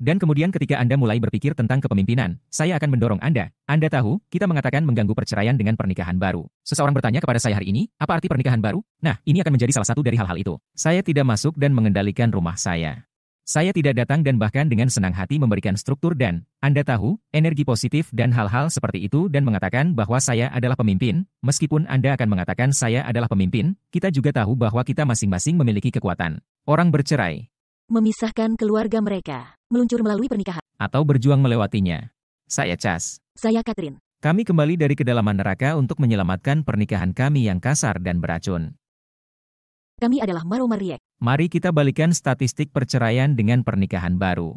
Dan kemudian ketika Anda mulai berpikir tentang kepemimpinan, saya akan mendorong Anda. Anda tahu, kita mengatakan mengganggu perceraian dengan pernikahan baru. Seseorang bertanya kepada saya hari ini, apa arti pernikahan baru? Nah, ini akan menjadi salah satu dari hal-hal itu. Saya tidak masuk dan mengendalikan rumah saya. Saya tidak datang dan bahkan dengan senang hati memberikan struktur dan, Anda tahu, energi positif dan hal-hal seperti itu dan mengatakan bahwa saya adalah pemimpin, meskipun Anda akan mengatakan saya adalah pemimpin, kita juga tahu bahwa kita masing-masing memiliki kekuatan. Orang bercerai. Memisahkan keluarga mereka, meluncur melalui pernikahan. Atau berjuang melewatinya. Saya Cas. Saya Catherine. Kami kembali dari kedalaman neraka untuk menyelamatkan pernikahan kami yang kasar dan beracun. Kami adalah Maro Mariek. Mari kita balikan statistik perceraian dengan pernikahan baru.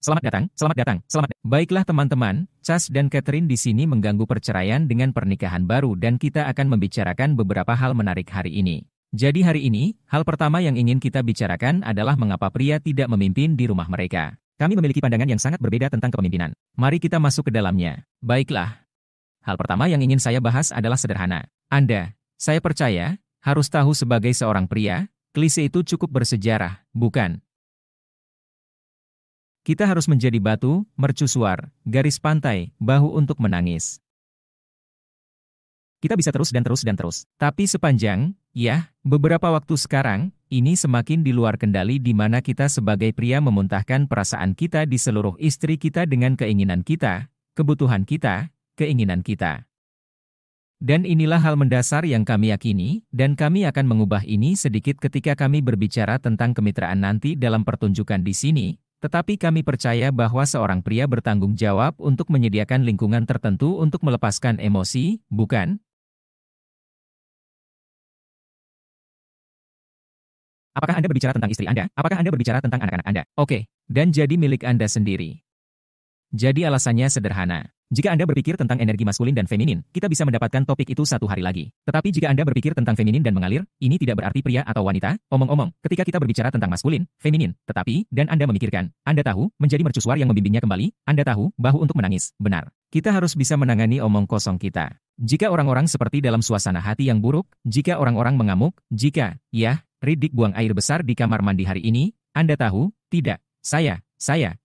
Selamat datang. Baiklah teman-teman, Cas dan Catherine di sini mengganggu perceraian dengan pernikahan baru dan kita akan membicarakan beberapa hal menarik hari ini. Jadi hari ini, hal pertama yang ingin kita bicarakan adalah mengapa pria tidak memimpin di rumah mereka. Kami memiliki pandangan yang sangat berbeda tentang kepemimpinan. Mari kita masuk ke dalamnya. Baiklah. Hal pertama yang ingin saya bahas adalah sederhana. Anda, saya percaya, harus tahu sebagai seorang pria, klise itu cukup bersejarah, bukan? Kita harus menjadi batu, mercusuar, garis pantai, bahu untuk menangis. Kita bisa terus. Tapi sepanjang, beberapa waktu sekarang, ini semakin di luar kendali di mana kita sebagai pria memuntahkan perasaan kita di seluruh istri kita dengan keinginan kita, kebutuhan kita, keinginan kita. Dan inilah hal mendasar yang kami yakini, dan kami akan mengubah ini sedikit ketika kami berbicara tentang kemitraan nanti dalam pertunjukan di sini. Tetapi kami percaya bahwa seorang pria bertanggung jawab untuk menyediakan lingkungan tertentu untuk melepaskan emosi, bukan? Apakah Anda berbicara tentang istri Anda? Apakah Anda berbicara tentang anak-anak Anda? Oke, dan jadi milik Anda sendiri. Jadi alasannya sederhana. Jika Anda berpikir tentang energi maskulin dan feminin, kita bisa mendapatkan topik itu satu hari lagi. Tetapi jika Anda berpikir tentang feminin dan mengalir, ini tidak berarti pria atau wanita. Omong-omong, ketika kita berbicara tentang maskulin, feminin, tetapi, dan Anda memikirkan, Anda tahu, menjadi mercusuar yang membimbingnya kembali, Anda tahu, bahu untuk menangis, benar. Kita harus bisa menangani omong kosong kita. Jika orang-orang seperti dalam suasana hati yang buruk, jika orang-orang mengamuk, jika, Riddick buang air besar di kamar mandi hari ini, Anda tahu, tidak, saya,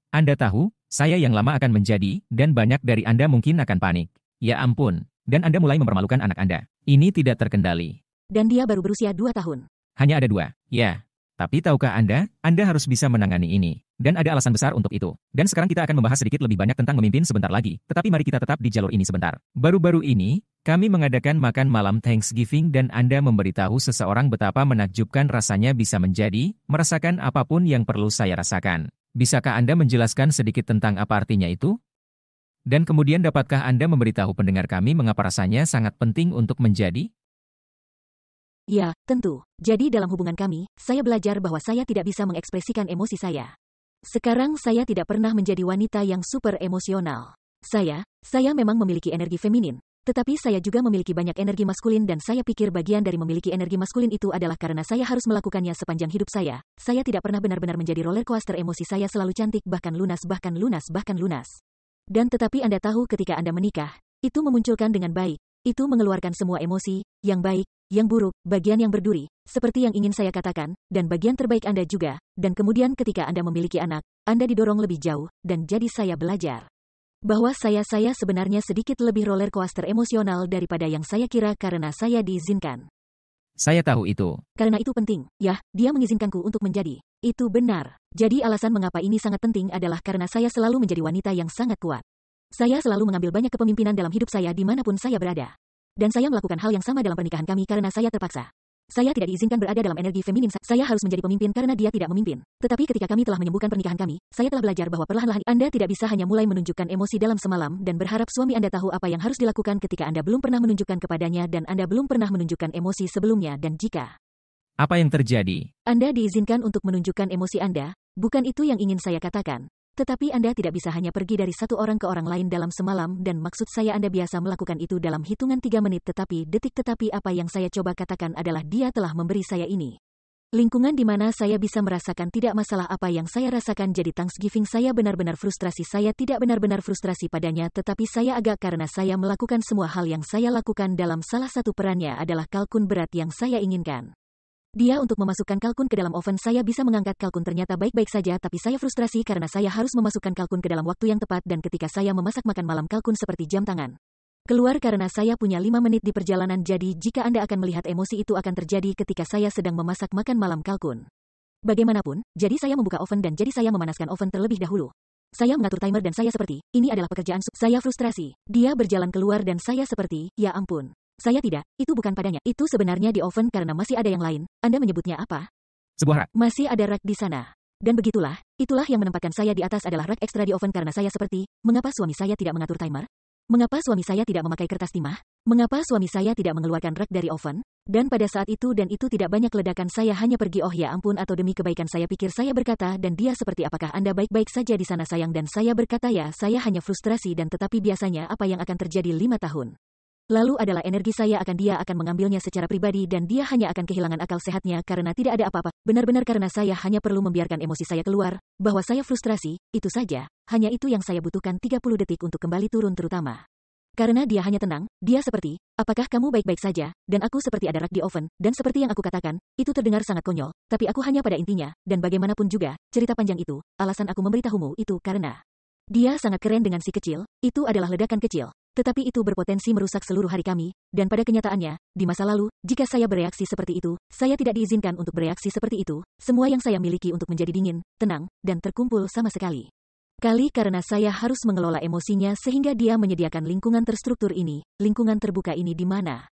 Anda tahu, saya yang lama akan menjadi, dan banyak dari Anda mungkin akan panik. Ya ampun, dan Anda mulai mempermalukan anak Anda. Ini tidak terkendali. Dan dia baru berusia 2 tahun. Hanya ada 2, ya. Tapi tahukah Anda harus bisa menangani ini. Dan ada alasan besar untuk itu. Dan sekarang kita akan membahas sedikit lebih banyak tentang memimpin sebentar lagi. Tetapi mari kita tetap di jalur ini sebentar. Baru-baru ini, kami mengadakan makan malam Thanksgiving dan Anda memberitahu seseorang betapa menakjubkan rasanya bisa merasakan apapun yang perlu saya rasakan. Bisakah Anda menjelaskan sedikit tentang apa artinya itu? Dan kemudian dapatkah Anda memberitahu pendengar kami mengapa rasanya sangat penting untuk menjadi? Ya, tentu. Jadi dalam hubungan kami, saya belajar bahwa saya tidak bisa mengekspresikan emosi saya. Sekarang saya tidak pernah menjadi wanita yang super emosional. Saya memang memiliki energi feminin. Tetapi saya juga memiliki banyak energi maskulin dan saya pikir bagian dari memiliki energi maskulin itu adalah karena saya harus melakukannya sepanjang hidup saya. Saya tidak pernah benar-benar menjadi roller coaster emosi saya selalu cantik bahkan lunas. Dan tetapi Anda tahu ketika Anda menikah, itu memunculkan dengan baik. Itu mengeluarkan semua emosi, yang baik, yang buruk, bagian yang berduri, seperti yang ingin saya katakan, dan bagian terbaik Anda juga. Dan kemudian ketika Anda memiliki anak, Anda didorong lebih jauh, dan jadi saya belajar bahwa saya sebenarnya sedikit lebih roller coaster emosional daripada yang saya kira karena saya diizinkan. Saya tahu itu. Karena itu penting. Dia mengizinkanku untuk menjadi. Itu benar. Jadi alasan mengapa ini sangat penting adalah karena saya selalu menjadi wanita yang sangat kuat. Saya selalu mengambil banyak kepemimpinan dalam hidup saya dimanapun saya berada. Dan saya melakukan hal yang sama dalam pernikahan kami karena saya terpaksa. Saya tidak diizinkan berada dalam energi feminin. Saya harus menjadi pemimpin karena dia tidak memimpin. Tetapi ketika kami telah menyembuhkan pernikahan kami, saya telah belajar bahwa perlahan-lahan Anda tidak bisa hanya mulai menunjukkan emosi dalam semalam dan berharap suami Anda tahu apa yang harus dilakukan ketika Anda belum pernah menunjukkan kepadanya dan Anda belum pernah menunjukkan emosi sebelumnya dan jika. Apa yang terjadi? Anda diizinkan untuk menunjukkan emosi Anda, bukan itu yang ingin saya katakan. Tetapi Anda tidak bisa hanya pergi dari satu orang ke orang lain dalam semalam dan maksud saya Anda biasa melakukan itu dalam hitungan 3 menit tetapi detik tetapi apa yang saya coba katakan adalah dia telah memberi saya ini. Lingkungan di mana saya bisa merasakan tidak masalah apa yang saya rasakan jadi Thanksgiving saya benar-benar frustrasi saya tidak benar-benar frustrasi padanya tetapi saya agak karena saya melakukan semua hal yang saya lakukan dalam salah satu perannya adalah kalkun berat yang saya inginkan. Dia untuk memasukkan kalkun ke dalam oven. Saya bisa mengangkat kalkun ternyata baik-baik saja, tapi saya frustrasi karena saya harus memasukkan kalkun ke dalam waktu yang tepat dan ketika saya memasak makan malam kalkun seperti jam tangan keluar karena saya punya 5 menit di perjalanan. Jadi jika Anda akan melihat emosi itu akan terjadi ketika saya sedang memasak makan malam kalkun. Bagaimanapun, jadi saya membuka oven dan jadi saya memanaskan oven terlebih dahulu. Saya mengatur timer dan saya seperti, ini adalah pekerjaan saya frustrasi. Dia berjalan keluar dan saya seperti, ya ampun. Saya tidak, itu bukan padanya. Itu sebenarnya di oven karena masih ada yang lain. Anda menyebutnya apa? Sebuah rak. Masih ada rak di sana. Dan begitulah, itulah yang menempatkan saya di atas adalah rak ekstra di oven karena saya seperti, mengapa suami saya tidak mengatur timer? Mengapa suami saya tidak memakai kertas timah? Mengapa suami saya tidak mengeluarkan rak dari oven? Dan pada saat itu dan itu tidak banyak ledakan saya hanya pergi oh ya ampun atau demi kebaikan saya pikir saya berkata dan dia seperti apakah Anda baik-baik saja di sana sayang dan saya berkata ya saya hanya frustrasi dan tetapi biasanya apa yang akan terjadi 5 tahun. Lalu adalah energi saya akan dia akan mengambilnya secara pribadi dan dia hanya akan kehilangan akal sehatnya karena tidak ada apa-apa. Benar-benar karena saya hanya perlu membiarkan emosi saya keluar, bahwa saya frustrasi, itu saja. Hanya itu yang saya butuhkan 30 detik untuk kembali turun terutama. Karena dia hanya tenang, dia seperti, apakah kamu baik-baik saja, dan aku seperti ada rak di oven, dan seperti yang aku katakan, itu terdengar sangat konyol, tapi aku hanya pada intinya, dan bagaimanapun juga, cerita panjang itu, alasan aku memberitahumu itu karena dia sangat keren dengan si kecil, itu adalah ledakan kecil. Tetapi itu berpotensi merusak seluruh hari kami, dan pada kenyataannya, di masa lalu, jika saya bereaksi seperti itu, saya tidak diizinkan untuk bereaksi seperti itu, semua yang saya miliki untuk menjadi dingin, tenang, dan terkumpul sama sekali. Karena saya harus mengelola emosinya sehingga dia menyediakan lingkungan terstruktur ini, lingkungan terbuka ini di mana.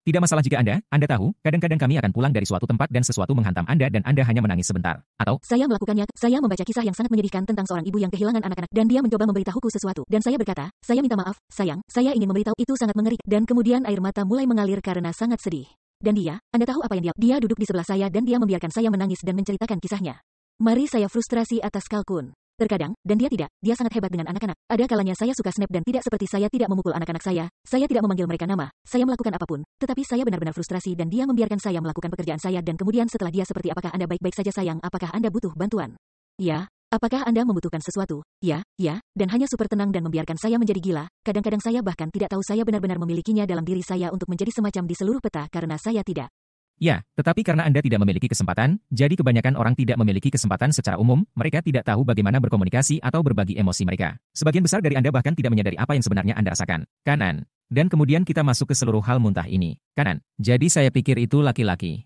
Tidak masalah jika Anda tahu, kadang-kadang kami akan pulang dari suatu tempat dan sesuatu menghantam Anda dan Anda hanya menangis sebentar. Atau, saya melakukannya, saya membaca kisah yang sangat menyedihkan tentang seorang ibu yang kehilangan anak-anak dan dia mencoba memberitahuku sesuatu. Dan saya berkata, saya minta maaf, sayang, saya ingin memberitahu itu sangat mengerikan. Dan kemudian air mata mulai mengalir karena sangat sedih. Dan dia, Anda tahu apa yang dia duduk di sebelah saya dan dia membiarkan saya menangis dan menceritakan kisahnya. Mari saya frustrasi atas kalkun. Terkadang, dan dia sangat hebat dengan anak-anak. Ada kalanya saya suka snap dan tidak seperti saya tidak memukul anak-anak saya tidak memanggil mereka nama, saya melakukan apapun, tetapi saya benar-benar frustrasi dan dia membiarkan saya melakukan pekerjaan saya dan kemudian setelah dia seperti apakah Anda baik-baik saja sayang, apakah Anda butuh bantuan? Ya. Apakah Anda membutuhkan sesuatu? Ya, dan hanya super tenang dan membiarkan saya menjadi gila, kadang-kadang saya bahkan tidak tahu saya benar-benar memilikinya dalam diri saya untuk menjadi semacam di seluruh peta karena saya tidak. Ya, tetapi karena Anda tidak memiliki kesempatan, jadi kebanyakan orang tidak memiliki kesempatan secara umum, mereka tidak tahu bagaimana berkomunikasi atau berbagi emosi mereka. Sebagian besar dari Anda bahkan tidak menyadari apa yang sebenarnya Anda rasakan. Kanan. Dan kemudian kita masuk ke seluruh hal muntah ini. Kanan. Jadi saya pikir itu laki-laki.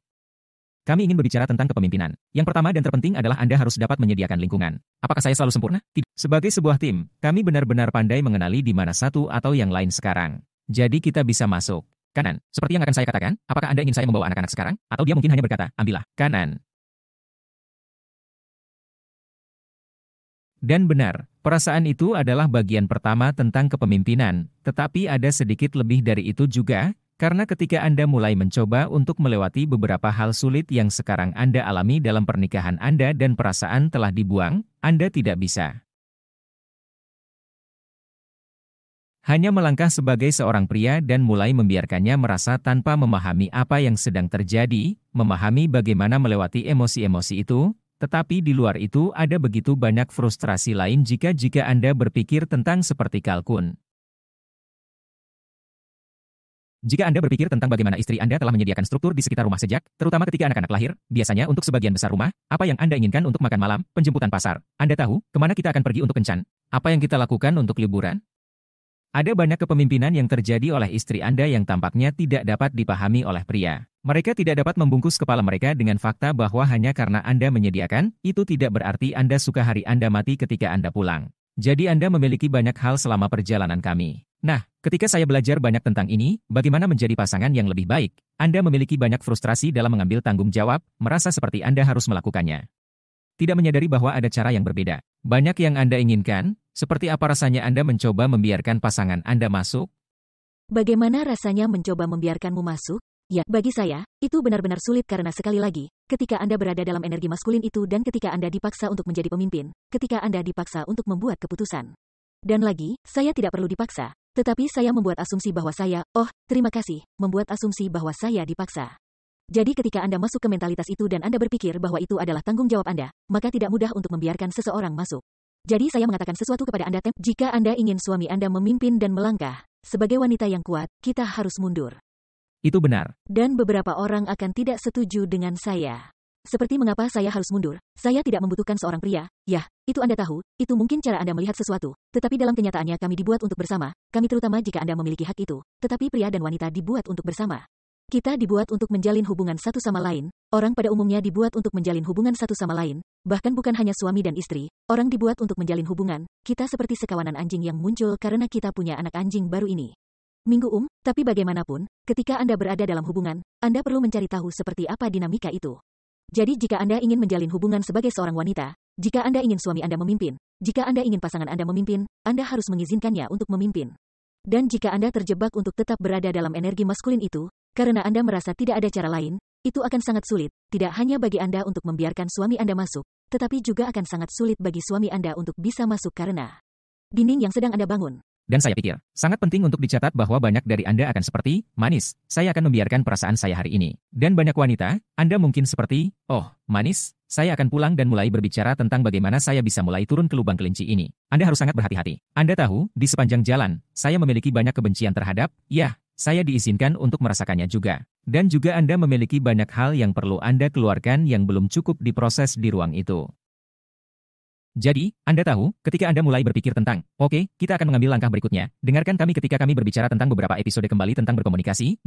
Kami ingin berbicara tentang kepemimpinan. Yang pertama dan terpenting adalah Anda harus dapat menyediakan lingkungan. Apakah saya selalu sempurna? Tidak. Sebagai sebuah tim, kami benar-benar pandai mengenali di mana satu atau yang lain sekarang. Jadi kita bisa masuk. Kanan. Seperti yang akan saya katakan, apakah Anda ingin saya membawa anak-anak sekarang? Atau dia mungkin hanya berkata, ambillah. Kanan. Dan benar, perasaan itu adalah bagian pertama tentang kepemimpinan, tetapi ada sedikit lebih dari itu juga, karena ketika Anda mulai mencoba untuk melewati beberapa hal sulit yang sekarang Anda alami dalam pernikahan Anda dan perasaan telah dibuang, Anda tidak bisa hanya melangkah sebagai seorang pria dan mulai membiarkannya merasa tanpa memahami apa yang sedang terjadi, memahami bagaimana melewati emosi-emosi itu, tetapi di luar itu ada begitu banyak frustrasi lain jika Anda berpikir tentang seperti kalkun. Jika Anda berpikir tentang bagaimana istri Anda telah menyediakan struktur di sekitar rumah sejak, terutama ketika anak-anak lahir, biasanya untuk sebagian besar rumah, apa yang Anda inginkan untuk makan malam, penjemputan pasar, Anda tahu, kemana kita akan pergi untuk kencan? Apa yang kita lakukan untuk liburan? Ada banyak kepemimpinan yang terjadi oleh istri Anda yang tampaknya tidak dapat dipahami oleh pria. Mereka tidak dapat membungkus kepala mereka dengan fakta bahwa hanya karena Anda menyediakan, itu tidak berarti Anda suka hari Anda mati ketika Anda pulang. Jadi Anda memiliki banyak hal selama perjalanan kami. Nah, ketika saya belajar banyak tentang ini, bagaimana menjadi pasangan yang lebih baik, Anda memiliki banyak frustrasi dalam mengambil tanggung jawab, merasa seperti Anda harus melakukannya. Tidak menyadari bahwa ada cara yang berbeda. Banyak yang Anda inginkan. Seperti apa rasanya Anda mencoba membiarkan pasangan Anda masuk? Bagaimana rasanya mencoba membiarkanmu masuk? Ya, bagi saya, itu benar-benar sulit karena sekali lagi, ketika Anda berada dalam energi maskulin itu dan ketika Anda dipaksa untuk menjadi pemimpin, ketika Anda dipaksa untuk membuat keputusan. Dan lagi, saya tidak perlu dipaksa, tetapi saya membuat asumsi bahwa saya, terima kasih, membuat asumsi bahwa saya dipaksa. Jadi ketika Anda masuk ke mentalitas itu dan Anda berpikir bahwa itu adalah tanggung jawab Anda, maka tidak mudah untuk membiarkan seseorang masuk. Jadi saya mengatakan sesuatu kepada Anda, jika Anda ingin suami Anda memimpin dan melangkah, sebagai wanita yang kuat, kita harus mundur. Itu benar. Dan beberapa orang akan tidak setuju dengan saya. Seperti mengapa saya harus mundur, saya tidak membutuhkan seorang pria. Yah, itu Anda tahu, itu mungkin cara Anda melihat sesuatu. Tetapi dalam kenyataannya kami dibuat untuk bersama, kami terutama jika Anda memiliki hak itu. Tetapi pria dan wanita dibuat untuk bersama. Kita dibuat untuk menjalin hubungan satu sama lain, orang pada umumnya dibuat untuk menjalin hubungan satu sama lain, bahkan bukan hanya suami dan istri, orang dibuat untuk menjalin hubungan, kita seperti sekawanan anjing yang muncul karena kita punya anak anjing baru ini. Minggu tapi bagaimanapun, ketika Anda berada dalam hubungan, Anda perlu mencari tahu seperti apa dinamika itu. Jadi jika Anda ingin menjalin hubungan sebagai seorang wanita, jika Anda ingin suami Anda memimpin, jika Anda ingin pasangan Anda memimpin, Anda harus mengizinkannya untuk memimpin. Dan jika Anda terjebak untuk tetap berada dalam energi maskulin itu, karena Anda merasa tidak ada cara lain, itu akan sangat sulit, tidak hanya bagi Anda untuk membiarkan suami Anda masuk, tetapi juga akan sangat sulit bagi suami Anda untuk bisa masuk karena dinding yang sedang Anda bangun. Dan saya pikir, sangat penting untuk dicatat bahwa banyak dari Anda akan seperti, manis, saya akan membiarkan perasaan saya hari ini. Dan banyak wanita, Anda mungkin seperti, oh, manis, saya akan pulang dan mulai berbicara tentang bagaimana saya bisa mulai turun ke lubang kelinci ini. Anda harus sangat berhati-hati. Anda tahu, di sepanjang jalan, saya memiliki banyak kebencian terhadap, ya, saya diizinkan untuk merasakannya juga. Dan juga Anda memiliki banyak hal yang perlu Anda keluarkan yang belum cukup diproses di ruang itu. Jadi, Anda tahu, ketika Anda mulai berpikir tentang, oke, kita akan mengambil langkah berikutnya, dengarkan kami ketika kami berbicara tentang beberapa episode kembali tentang berkomunikasi,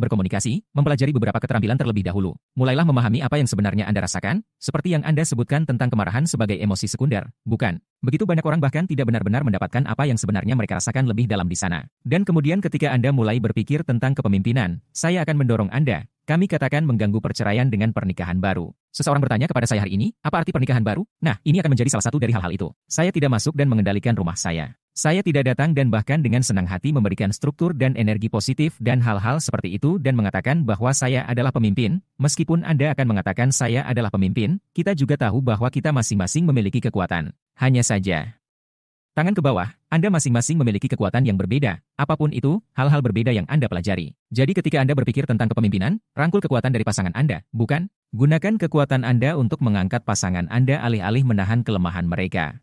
mempelajari beberapa keterampilan terlebih dahulu. Mulailah memahami apa yang sebenarnya Anda rasakan, seperti yang Anda sebutkan tentang kemarahan sebagai emosi sekunder, bukan? Begitu banyak orang bahkan tidak benar-benar mendapatkan apa yang sebenarnya mereka rasakan lebih dalam di sana. Dan kemudian ketika Anda mulai berpikir tentang kepemimpinan, saya akan mendorong Anda. Kami katakan mengganggu perceraian dengan pernikahan baru. Seseorang bertanya kepada saya hari ini, apa arti pernikahan baru? Nah, ini akan menjadi salah satu dari hal-hal itu. Saya tidak masuk dan mengendalikan rumah saya. Saya tidak datang dan bahkan dengan senang hati memberikan struktur dan energi positif dan hal-hal seperti itu dan mengatakan bahwa saya adalah pemimpin. Meskipun Anda akan mengatakan saya adalah pemimpin, kita juga tahu bahwa kita masing-masing memiliki kekuatan. Hanya saja, tangan ke bawah, Anda masing-masing memiliki kekuatan yang berbeda. Apapun itu, hal-hal berbeda yang Anda pelajari. Jadi ketika Anda berpikir tentang kepemimpinan, rangkul kekuatan dari pasangan Anda, bukan? Gunakan kekuatan Anda untuk mengangkat pasangan Anda alih-alih menahan kelemahan mereka.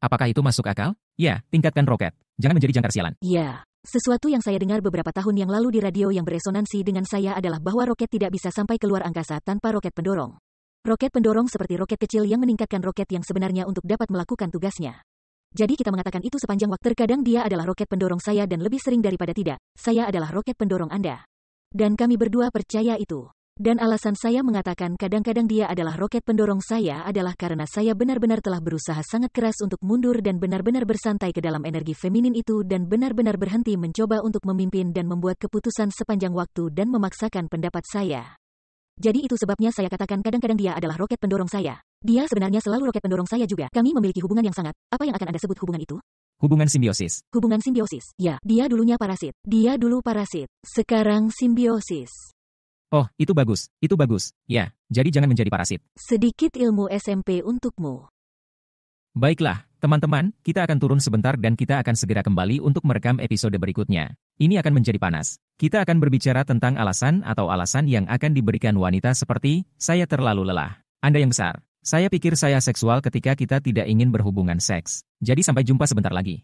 Apakah itu masuk akal? Ya, tingkatkan roket. Jangan menjadi jangkar sialan. Ya, sesuatu yang saya dengar beberapa tahun yang lalu di radio yang beresonansi dengan saya adalah bahwa roket tidak bisa sampai keluar angkasa tanpa roket pendorong. Roket pendorong seperti roket kecil yang meningkatkan roket yang sebenarnya untuk dapat melakukan tugasnya. Jadi kita mengatakan itu sepanjang waktu. Terkadang dia adalah roket pendorong saya dan lebih sering daripada tidak, saya adalah roket pendorong Anda. Dan kami berdua percaya itu. Dan alasan saya mengatakan kadang-kadang dia adalah roket pendorong saya adalah karena saya benar-benar telah berusaha sangat keras untuk mundur dan benar-benar bersantai ke dalam energi feminin itu dan benar-benar berhenti mencoba untuk memimpin dan membuat keputusan sepanjang waktu dan memaksakan pendapat saya. Jadi itu sebabnya saya katakan kadang-kadang dia adalah roket pendorong saya. Dia sebenarnya selalu roket pendorong saya juga. Kami memiliki hubungan yang sangat, apa yang akan Anda sebut hubungan itu? Hubungan simbiosis. Hubungan simbiosis. Ya, dia dulunya parasit. Dia dulu parasit. Sekarang simbiosis. Oh, itu bagus. Itu bagus. Ya, jadi jangan menjadi parasit. Sedikit ilmu SMP untukmu. Baiklah, teman-teman, kita akan turun sebentar dan kita akan segera kembali untuk merekam episode berikutnya. Ini akan menjadi panas. Kita akan berbicara tentang alasan atau alasan yang akan diberikan wanita seperti, saya terlalu lelah. Anda yang besar. Saya pikir saya seksual ketika kita tidak ingin berhubungan seks. Jadi sampai jumpa sebentar lagi.